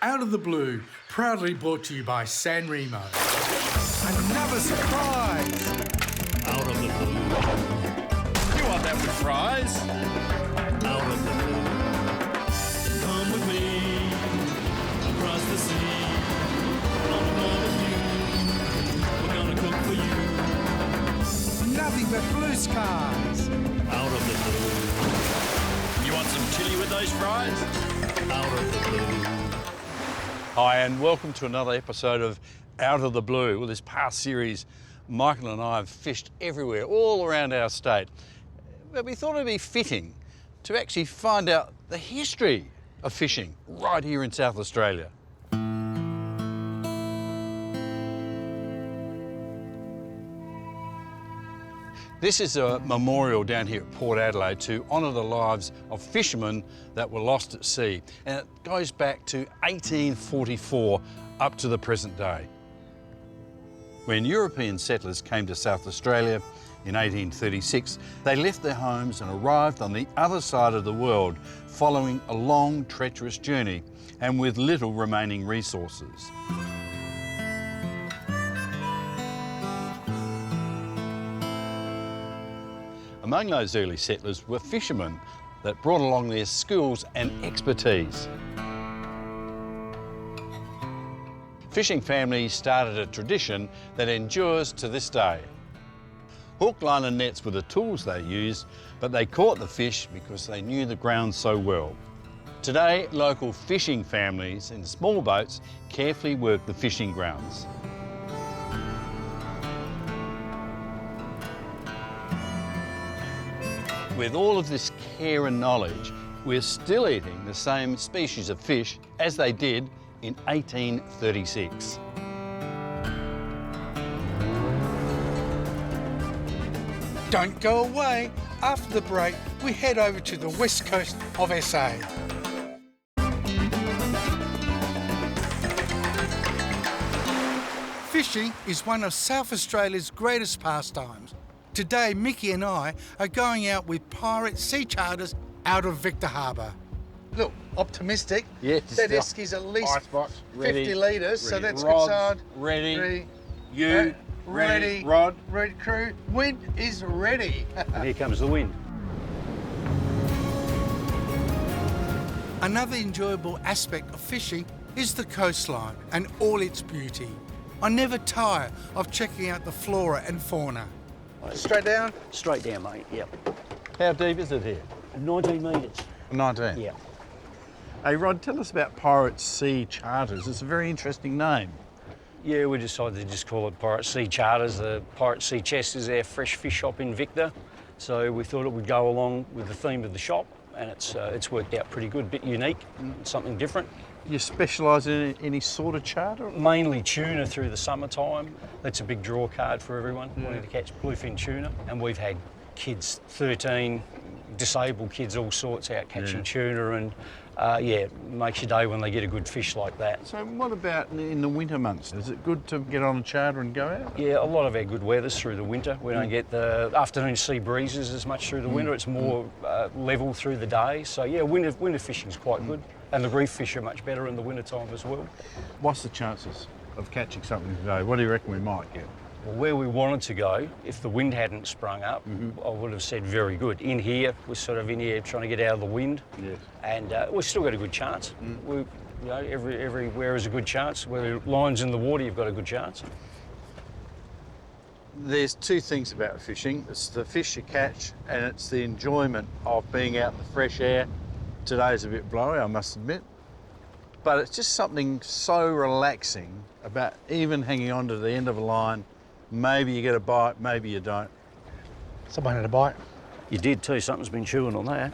Out of the Blue, proudly brought to you by San Remo. Another surprise! Out of the blue. You want that with fries? Out of the blue. Come with me across the sea. On another view. We're gonna cook for you. Nothing but blue skies. Out of the blue. You want some chili with those fries? Out of the blue. Hi, and welcome to another episode of Out of the Blue. Well, this past series, Michael and I have fished everywhere, all around our state. But we thought it'd be fitting to actually find out the history of fishing right here in South Australia. This is a memorial down here at Port Adelaide to honour the lives of fishermen that were lost at sea. And it goes back to 1844 up to the present day. When European settlers came to South Australia in 1836, they left their homes and arrived on the other side of the world following a long, treacherous journey and with little remaining resources. Among those early settlers were fishermen that brought along their skills and expertise. Fishing families started a tradition that endures to this day. Hook, line and nets were the tools they used, but they caught the fish because they knew the ground so well. Today, local fishing families in small boats carefully work the fishing grounds. With all of this care and knowledge, we're still eating the same species of fish as they did in 1836. Don't go away. After the break, we head over to the west coast of SA. Fishing is one of South Australia's greatest pastimes. Today, Mickey and I are going out with pirate sea charters out of Victor Harbour. Look, optimistic. Yes. That Eski's at least Icebox, 50 litres, so ready. that's Rods, good start. ready. Ready, Ready. Rod. ready crew. Wind is ready. And here comes the wind. Another enjoyable aspect of fishing is the coastline and all its beauty. I never tire of checking out the flora and fauna. Straight down? Straight down, mate, yep. How deep is it here? 19 metres. 19. Yeah. Hey Rod, tell us about Pirate Sea Charters. It's a very interesting name. Yeah, we decided to just call it Pirate Sea Charters. The Pirate Sea Chest is our fresh fish shop in Victor. So we thought it would go along with the theme of the shop, and it's worked out pretty good, a bit unique, something different. You specialise in any sort of charter? Mainly tuna through the summertime. That's a big draw card for everyone wanting to catch bluefin tuna. And we've had kids, 13, disabled kids, all sorts out catching tuna, and yeah, makes your day when they get a good fish like that. So what about in the winter months? Is it good to get on a charter and go out? Yeah, a lot of our good weather's through the winter. We don't get the afternoon sea breezes as much through the winter. It's more level through the day. So yeah, winter fishing's quite good. And the reef fish are much better in the winter time as well. What's the chances of catching something today? What do you reckon we might get? Well, where we wanted to go, if the wind hadn't sprung up, I would have said very good. In here, we're sort of in here trying to get out of the wind, and we've still got a good chance. We, you know, everywhere is a good chance. Where line's in the water, you've got a good chance. There's two things about fishing. It's the fish you catch, and it's the enjoyment of being out in the fresh air. Today's a bit blowy, I must admit, but it's just something so relaxing about even hanging on to the end of a line. Maybe you get a bite, maybe you don't. Someone had a bite. You did too, something's been chewing on that.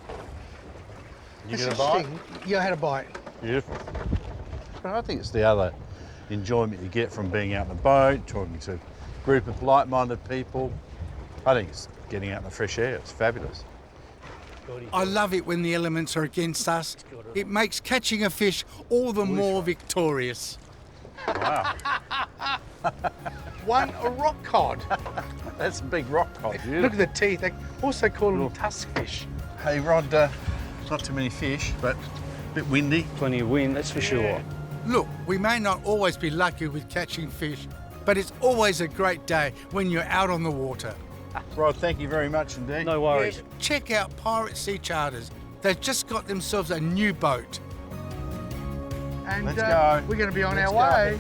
You get a bite? Yeah, I had a bite. Beautiful. But I think it's the other enjoyment you get from being out in the boat, talking to a group of like-minded people. I think it's getting out in the fresh air. It's fabulous. I love it when the elements are against us. It makes catching a fish all the more victorious. Wow. One, a rock cod. That's a big rock cod. Look at the teeth. They also call them tusk fish. Hey Rod, not too many fish, but a bit windy. Plenty of wind, that's for sure. Look, we may not always be lucky with catching fish, but it's always a great day when you're out on the water. Rod, thank you very much indeed. No worries. Check out Pirate Sea Charters. They've just got themselves a new boat. And Let's go. we're going to be on Let's our way.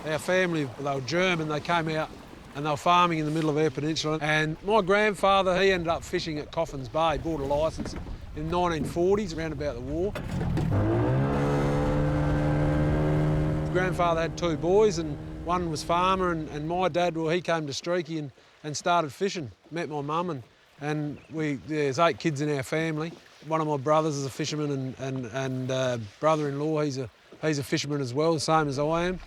Our family, they were German, they came out and they were farming in the middle of our peninsula. And my grandfather, he ended up fishing at Coffin's Bay, bought a licence in the 1940s, around about the war. Grandfather had 2 boys and one was farmer and my dad, well, he came to Streaky and started fishing. Met my mum and there's 8 kids in our family. One of my brothers is a fisherman and brother-in-law, he's a fisherman as well, same as I am.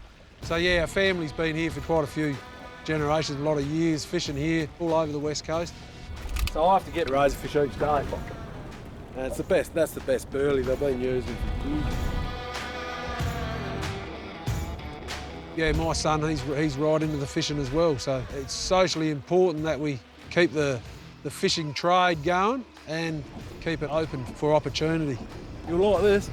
So yeah, our family's been here for quite a few generations, a lot of years, fishing here all over the West Coast. So I have to get razorfish each day. And it's the best, that's the best burley they've been using for years. Yeah, my son, he's right into the fishing as well, so it's socially important that we keep the fishing trade going and keep it open for opportunity. You'll like this.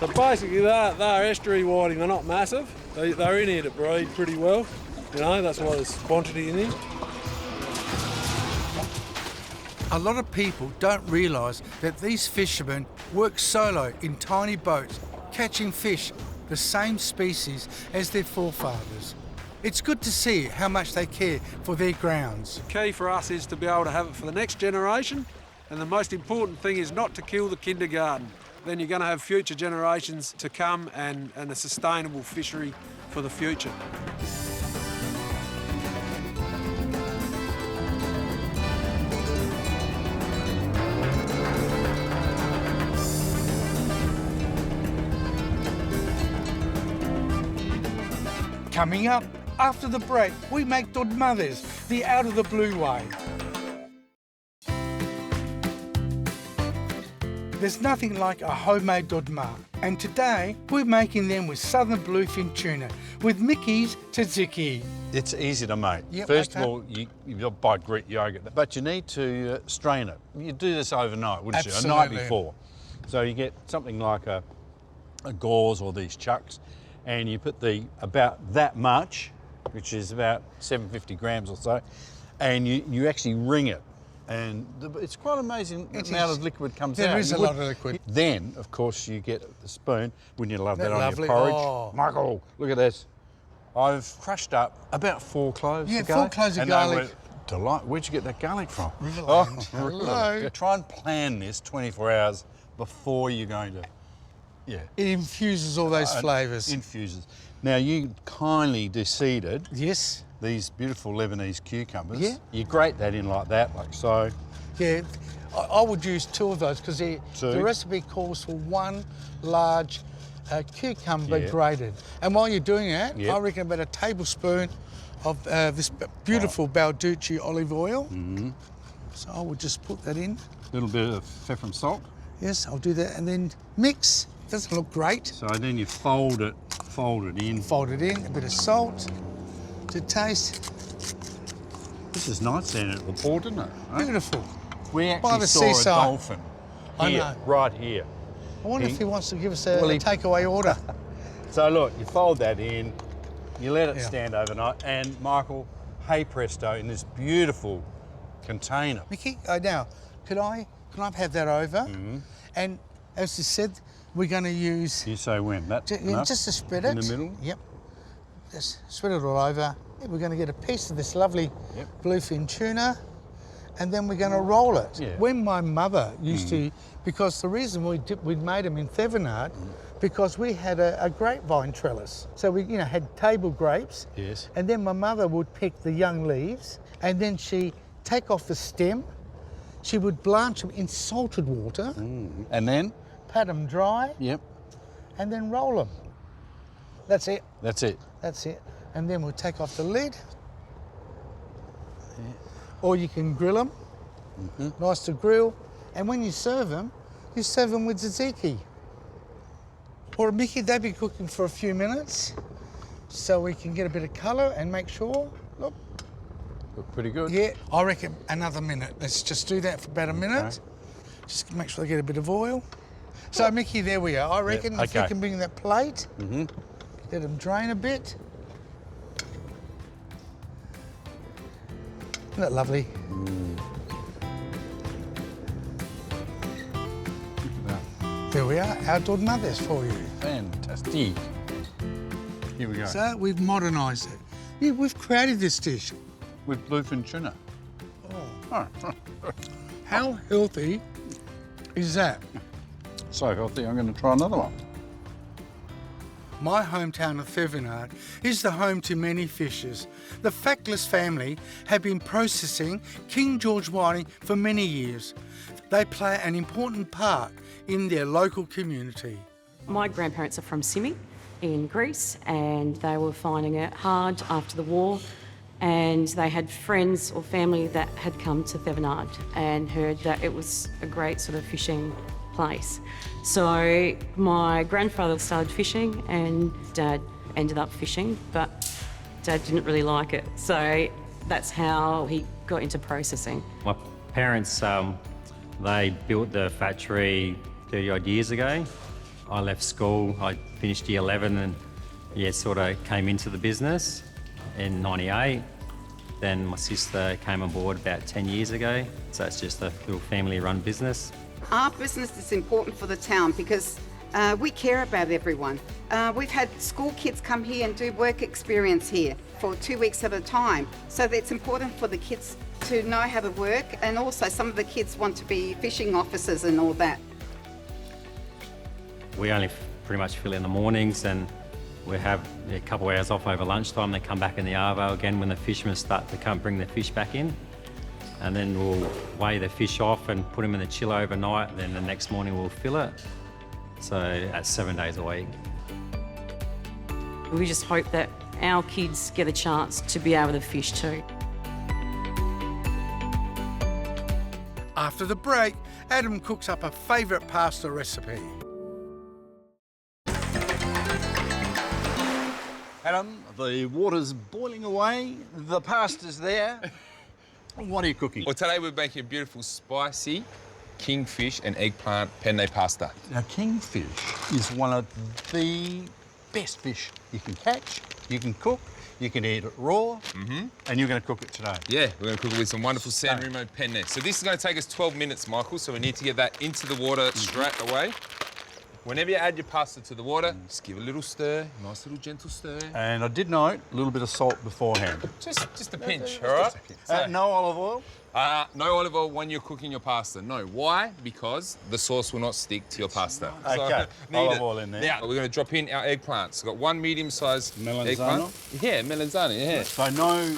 So basically they're estuary whiting, they're not massive. They're in here to breed pretty well. You know, that's why there's quantity in here. A lot of people don't realise that these fishermen work solo in tiny boats, catching fish, the same species as their forefathers. It's good to see how much they care for their grounds. The key for us is to be able to have it for the next generation, and the most important thing is not to kill the kindergarten. Then you're going to have future generations to come and a sustainable fishery for the future. Coming up, after the break, we make dolmades, the out of the blue way. There's nothing like a homemade dolmade, and today we're making them with southern bluefin tuna, with Mickey's tzatziki. It's easy to make. Yep, First okay. of all, you buy Greek yogurt, but you need to strain it. You do this overnight, wouldn't you? A night Absolutely. before. So you get something like a gauze or these chucks, and you put about that much, which is about 750 grams or so, and you actually wring it. And it's quite amazing the amount of liquid comes out. There is a lot of liquid. Then, of course, you get the spoon. Wouldn't you love that on Lovely. your porridge? Oh. Michael, look at this. I've crushed up about 4 cloves Yeah, of 4 garlic. cloves of and garlic. They were Where'd you get that garlic from? Hello. Hello. Try and plan this 24 hours before you're going to, It infuses all those flavours. Infuses. Now, you kindly deseeded Yes. these beautiful Lebanese cucumbers. Yeah. You grate that in like that, like so. Yeah, I would use 2 of those because the recipe calls for 1 large cucumber Yeah. grated. And while you're doing that, Yep. I reckon about a tablespoon of this beautiful Balducci olive oil. Mm-hmm. So I would just put that in. A little bit of pepper and salt. Yes, I'll do that and then mix. Doesn't look great. So then you fold it in. Fold it in, a bit of salt to taste. This is nice down at the port, isn't it? Right? Beautiful. We By actually the saw seaside. a dolphin I here, know. right here. I wonder He- if he wants to give us a Well, he- takeaway order. So look, you fold that in, you let it Yeah. stand overnight, and Michael, hey presto, in this beautiful container. Mickey, now, could I have that over? Mm-hmm. And as you said, we're going to use You say when? That enough? just to spread it. In the middle? Yep. Just spread it all over. We're going to get a piece of this lovely Yep. bluefin tuna, and then we're going to roll it. Yeah. When my mother used to, because the reason we'd made them in Thevenard, because we had a grapevine trellis. So we, had table grapes. Yes. And then my mother would pick the young leaves, and then she take off the stem. She would blanch them in salted water, And then? pat them dry, Yep. and then roll them. That's it. That's it. That's it. And then we'll take off the lid. Or you can grill them. Nice to grill. And when you serve them with tzatziki. Or Mickey, they'd be cooking for a few minutes so we can get a bit of colour and make sure, look, Look pretty good. Yeah, I reckon another minute. Let's just do that for about a minute. Okay. Just make sure they get a bit of oil. So, Mickey, there we are. I reckon if you okay. can bring that plate, let them drain a bit. Isn't that lovely? There we are, our dolmades for you. Fantastic. Here we go. So we've modernised it. Yeah, we've created this dish. With bluefin tuna. Oh. How healthy is that? So healthy, I'm going to try another one. My hometown of Thevenard is the home to many fishers. The Factless family have been processing King George whiting for many years. They play an important part in their local community. My grandparents are from Simi in Greece, and they were finding it hard after the war, and they had friends or family that had come to Thevenard and heard that it was a great sort of fishing place. So my grandfather started fishing and Dad ended up fishing, but Dad didn't really like it. So that's how he got into processing. My parents, they built the factory 30 odd years ago. I left school, I finished year 11 and sort of came into the business in 98. Then my sister came on board about 10 years ago. So it's just a little family run business. Our business is important for the town because we care about everyone. We've had school kids come here and do work experience here for 2 weeks at a time. So it's important for the kids to know how to work, and also some of the kids want to be fishing officers and all that. We only pretty much fill in the mornings, and we have a couple of hours off over lunchtime. They come back in the arvo again when the fishermen start to come bring the fish back in. And then we'll weigh the fish off and put them in the chill overnight. And then the next morning we'll fill it. So that's 7 days a week. We just hope that our kids get a chance to be able to fish too. After the break, Adam cooks up a favourite pasta recipe. Adam, the water's boiling away, the pasta's there. What are you cooking? Well, today we're making a beautiful spicy kingfish and eggplant penne pasta. Now, kingfish is one of the best fish you can catch, you can cook, you can eat it raw, and you're going to cook it today. Yeah, we're going to cook it with some wonderful San Remo penne. So this is going to take us 12 minutes, Michael, so we need to get that into the water straight away. Whenever you add your pasta to the water, just give it a little stir, nice little gentle stir. And I did note a little bit of salt beforehand. Just a pinch, all right? So, No olive oil? no olive oil when you're cooking your pasta. No, why? Because the sauce will not stick to your pasta. Okay, need olive it. oil in there. Now, we're going to drop in our eggplants. We've got one medium-sized Melanzana? eggplant. Yeah, melanzana, yeah. So no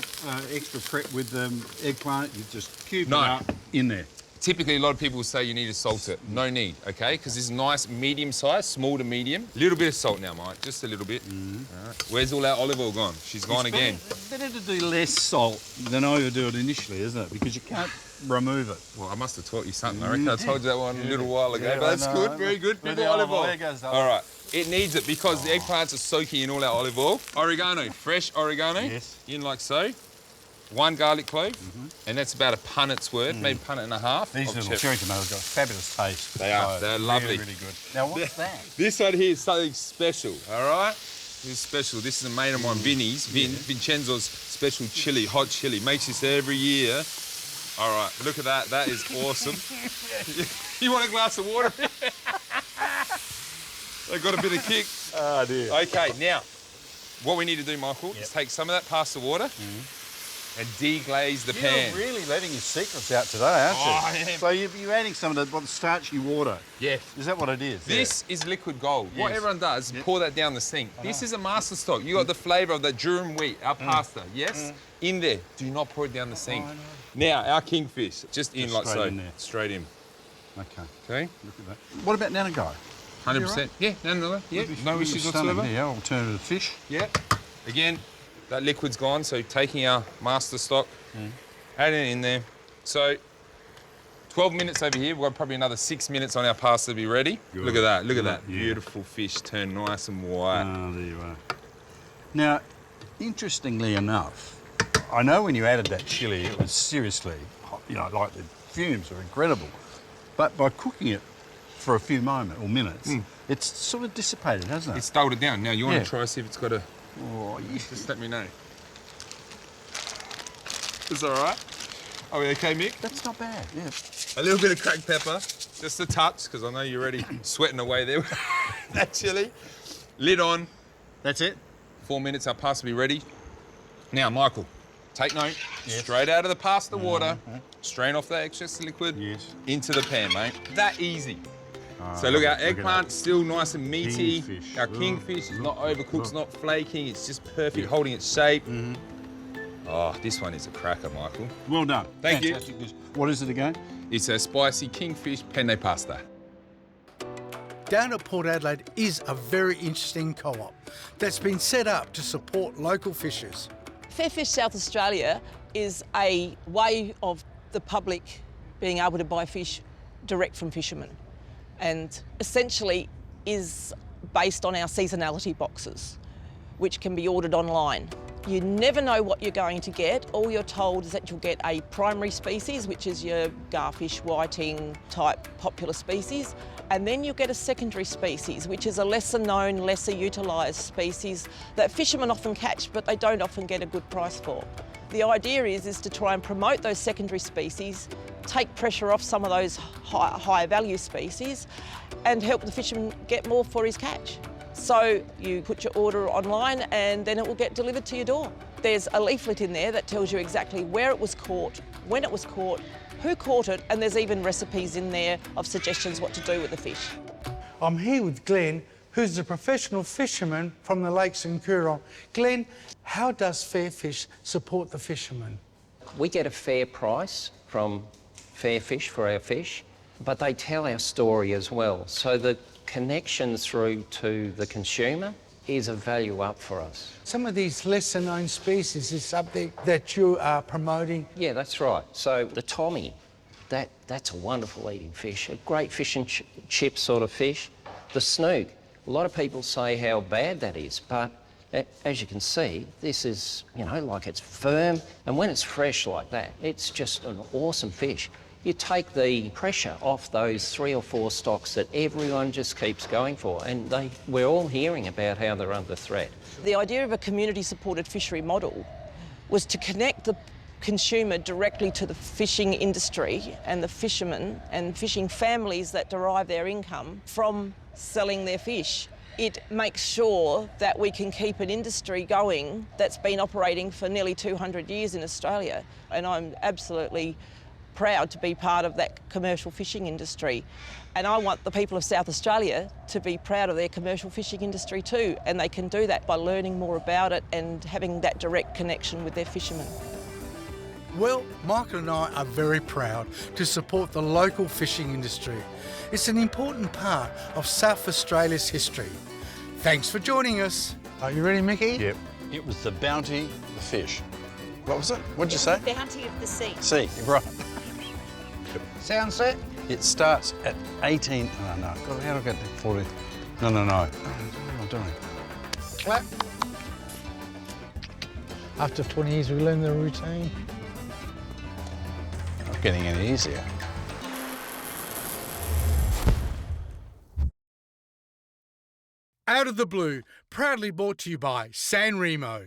extra prep with the eggplant, you just cube it up in there. Typically, a lot of people will say you need to salt it. No need, okay? Because this is nice medium size, small to medium. A little bit of salt now, Mike, just a little bit. All right. Where's all our olive oil gone? She's gone again. Better to do less salt than overdo it initially, isn't it? Because you can't remove it. Well, I must have taught you something. I reckon I told you that one a little while ago. Yeah, but that's I know, good, very good. Where Bit the more olive oil. there goes the All right. It needs it because the eggplants are soaking in all our olive oil. Oregano, fresh oregano. Yes. In like so. 1 garlic clove, and that's about a punnet's worth, maybe punnet and a half. These little cherry tomatoes got a fabulous taste. They are. They're lovely. Really, really good. Now, what's that? This one here is something special, all right? This is special. This is a mate of mine, Vincenzo's special chili, hot chili. Makes this every year. All right, look at that. That is awesome. You want a glass of water? They got a bit of kick. Oh, dear. Okay, now, what we need to do, Michael, is take some of that pasta water and deglaze the pan. You're really letting your secrets out today, aren't you? I am. So you're adding some of the starchy water. Yeah. Is that what it is? This is liquid gold. What Yes. everyone does is pour that down the sink. This is a master stock. You got the flavour of the durum wheat, our pasta, yes? In there. Do not pour it down the sink. Now, our kingfish, just in like straight so. in there. Straight in. Okay. Okay? Look at that. What about Nanago? 100%. Yeah, no, yeah, no issues whatsoever. Yeah, alternative fish. Yeah. Again, that liquid's gone, so taking our master stock, adding it in there. So, 12 minutes over here. We've got probably another 6 minutes on our pasta to be ready. Good. Look at that. Look at Good, that. yeah. Beautiful fish turned nice and white. Oh, there you are. Now, interestingly enough, I know when you added that chilli, it was seriously hot, you know, like the fumes were incredible. But by cooking it for a few moments or minutes, it's sort of dissipated, hasn't it? It's dulled it down. Now, you want Yeah. to try, see if it's got a... Oh, yeah. Just let me know. It's all right? Are we okay, Mick? That's not bad, yeah. A little bit of cracked pepper, just a touch, because I know you're already sweating away there with that chilli. Lid on. That's it? 4 minutes, our pasta will be ready. Now, Michael, take note. Straight out of the pasta water, strain off that excess liquid into the pan, mate. That easy. So look, our eggplant's still nice and meaty. Kingfish. Our kingfish is not overcooked, it's not flaking, it's just perfect, holding its shape. Oh, this one is a cracker, Michael. Well done. Thank you. Fantastic dish. What is it again? It's a spicy kingfish penne pasta. Down at Port Adelaide is a very interesting co-op that's been set up to support local fishers. Fair Fish South Australia is a way of the public being able to buy fish direct from fishermen, and essentially is based on our seasonality boxes, which can be ordered online. You never know what you're going to get. All you're told is that you'll get a primary species, which is your garfish, whiting type popular species, and then you'll get a secondary species, which is a lesser known, lesser utilised species that fishermen often catch, but they don't often get a good price for. The idea is to try and promote those secondary species, take pressure off some of those higher value species, and help the fisherman get more for his catch. So you put your order online and then it will get delivered to your door. There's a leaflet in there that tells you exactly where it was caught, when it was caught, who caught it, and there's even recipes in there of suggestions what to do with the fish. I'm here with Glenn, who's a professional fisherman from the lakes in Coorong. Glenn, how does Fair Fish support the fishermen? We get a fair price from Fair Fish for our fish, but they tell our story as well. So the connection through to the consumer is a value up for us. Some of these lesser known species is something that you are promoting. Yeah, that's right. So the tommy, that's a wonderful eating fish, a great fish and chip sort of fish. The snook, a lot of people say how bad that is, but as you can see, this is, you know, like it's firm, and when it's fresh like that, it's just an awesome fish. You take the pressure off those 3 or 4 stocks that everyone just keeps going for, and we're all hearing about how they're under threat. The idea of a community-supported fishery model was to connect the consumer directly to the fishing industry and the fishermen and fishing families that derive their income from selling their fish. It makes sure that we can keep an industry going that's been operating for nearly 200 years in Australia, and I'm absolutely proud to be part of that commercial fishing industry. And I want the people of South Australia to be proud of their commercial fishing industry too, and they can do that by learning more about it and having that direct connection with their fishermen. Well, Michael and I are very proud to support the local fishing industry. It's an important part of South Australia's history. Thanks for joining us. Are you ready, Mickey? Yep. It was the bounty of the fish. What was it? What'd you say? Bounty of the sea. Sea, right. Sound set? It starts at 18... Oh, no. God, how do I get to 40? No. What am I doing? Clap. After 20 years, we learn the routine. Not getting any easier. Out of the Blue, proudly brought to you by San Remo.